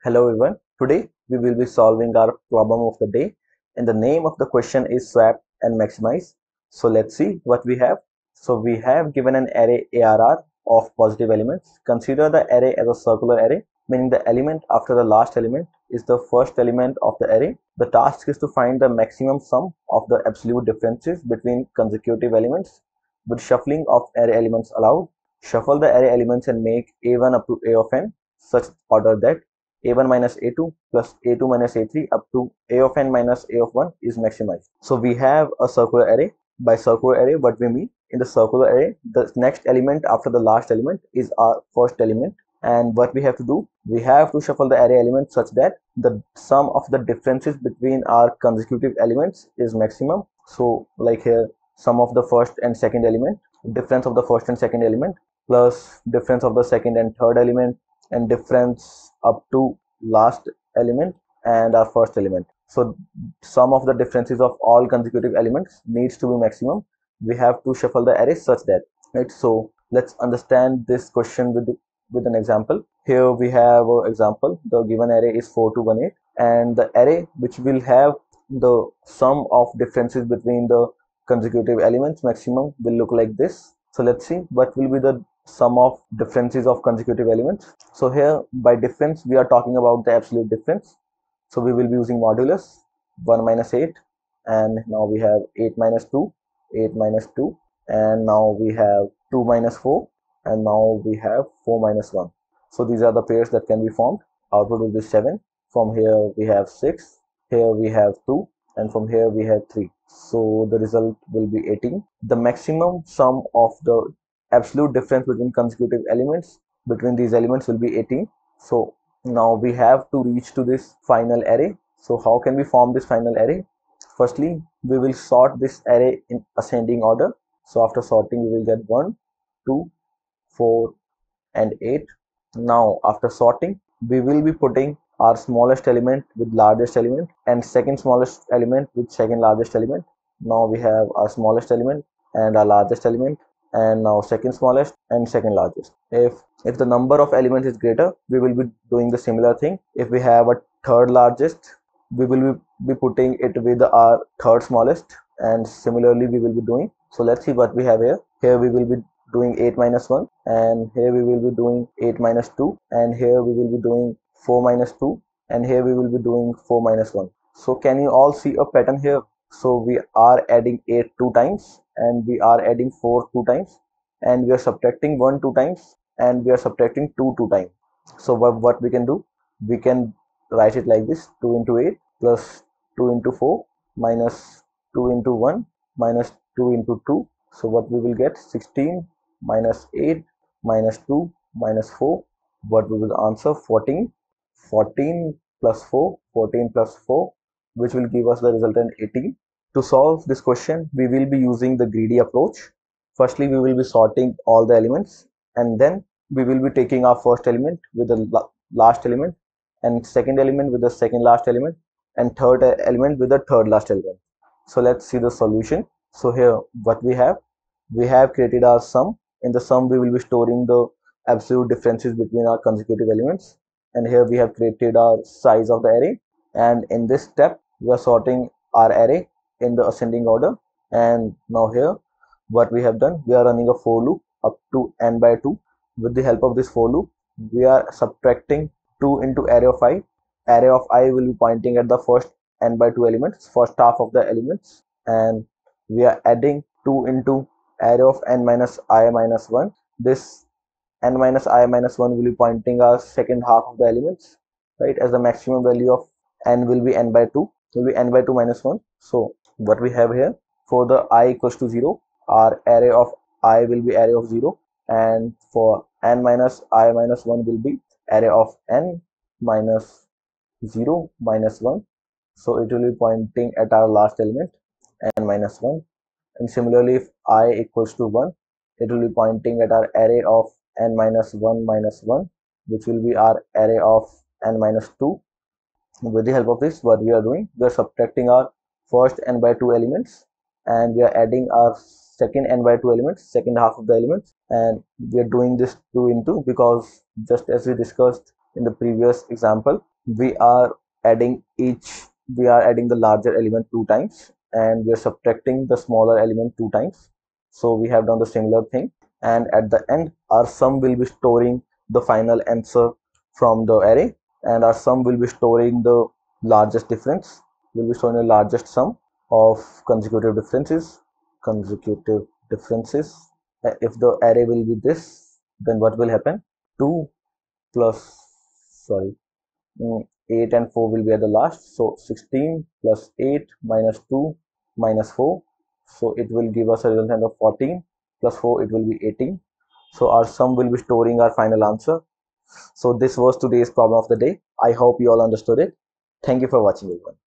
Hello everyone. Today we will be solving our problem of the day and the name of the question is swap and maximize. So let's see what we have. So we have given an array ARR of positive elements. Consider the array as a circular array, meaning the element after the last element is the first element of the array. The task is to find the maximum sum of the absolute differences between consecutive elements with shuffling of array elements allowed. Shuffle the array elements and make A1 up to A of n such order that a1 minus a2 plus a2 minus a3 up to a of n minus a of 1 is maximized. So we have a circular array. By circular array, what we mean, in the circular array, the next element after the last element is our first element. And what we have to do, we have to shuffle the array elements such that the sum of the differences between our consecutive elements is maximum. So like here, sum of the first and second element, difference of the first and second element, plus difference of the second and third element, and difference up to last element and our first element. So sum of the differences of all consecutive elements needs to be maximum. We have to shuffle the array such that, right? So let's understand this question with an example. Here we have an example. The given array is 4 to 18, and the array which will have the sum of differences between the consecutive elements maximum will look like this. So let's see what will be the sum of differences of consecutive elements. So here by difference we are talking about the absolute difference. So we will be using modulus 1 minus 8, and now we have 8 minus 2, 8 minus 2, and now we have 2 minus 4, and now we have 4 minus 1. So these are the pairs that can be formed. Output will be 7. From here we have 6, here we have 2, and from here we have 3. So the result will be 18. The maximum sum of the absolute difference between consecutive elements between these elements will be 18. So now we have to reach to this final array. So how can we form this final array? Firstly, we will sort this array in ascending order. So after sorting, we will get 1, 2, 4, and 8. Now after sorting, we will be putting our smallest element with largest element and second smallest element with second largest element. Now we have our smallest element and our largest element, and now second smallest and second largest. If the number of elements is greater, we will be doing the similar thing. If we have a third largest, we will be putting it with our third smallest, and similarly we will be doing. So let's see what we have here. Here we will be doing 8 minus 1, and here we will be doing 8 minus 2, and here we will be doing 4 minus 2, and here we will be doing 4 minus 1. So can you all see a pattern here? So we are adding 8 2 times, and we are adding 4 2 times, and we are subtracting 1 2 times, and we are subtracting 2 2 times. So what we can do, we can write it like this: 2 into 8 plus 2 into 4 minus 2 into 1 minus 2 into 2. So what we will get, 16 minus 8 minus 2 minus 4. What we will answer, 14. 14 plus 4, 14 plus 4, which will give us the resultant 18. To solve this question, we will be using the greedy approach. Firstly, we will be sorting all the elements, and then we will be taking our first element with the last element, and second element with the second last element, and third element with the third last element. So let's see the solution. So here what we have created our sum. In the sum we will be storing the absolute differences between our consecutive elements, and here we have created our size of the array, and in this step we are sorting our array in the ascending order. And now here what we have done, we are running a for loop up to n by 2. With the help of this for loop, we are subtracting 2 into array of I. Array of I will be pointing at the first n by 2 elements, first half of the elements, and we are adding 2 into array of n minus I minus 1. This n minus I minus 1 will be pointing our second half of the elements, right? As the maximum value of n will be n by 2, will be n by 2 minus 1. So what we have here, for the I equals to 0, our array of I will be array of 0, and for n minus I minus 1 will be array of n minus 0 minus 1. So it will be pointing at our last element, n minus 1. And similarly, if I equals to 1, it will be pointing at our array of n minus 1 minus 1, which will be our array of n minus 2. With the help of this, what we are doing, we are subtracting our first n by 2 elements, and we are adding our second n by 2 elements, second half of the elements, and we are doing this 2 into, because just as we discussed in the previous example, we are adding each we are adding the larger element two times, and we are subtracting the smaller element two times. So we have done the similar thing, and at the end our sum will be storing the final answer from the array, and our sum will be storing the largest difference, will be showing the largest sum of consecutive differences. If the array will be this, then what will happen? 2 plus sorry 8 and 4 will be at the last. So 16 plus 8 minus 2 minus 4. So it will give us a resultant of 14 plus 4, it will be 18. So our sum will be storing our final answer. So this was today's problem of the day. I hope you all understood it. Thank you for watching, everyone.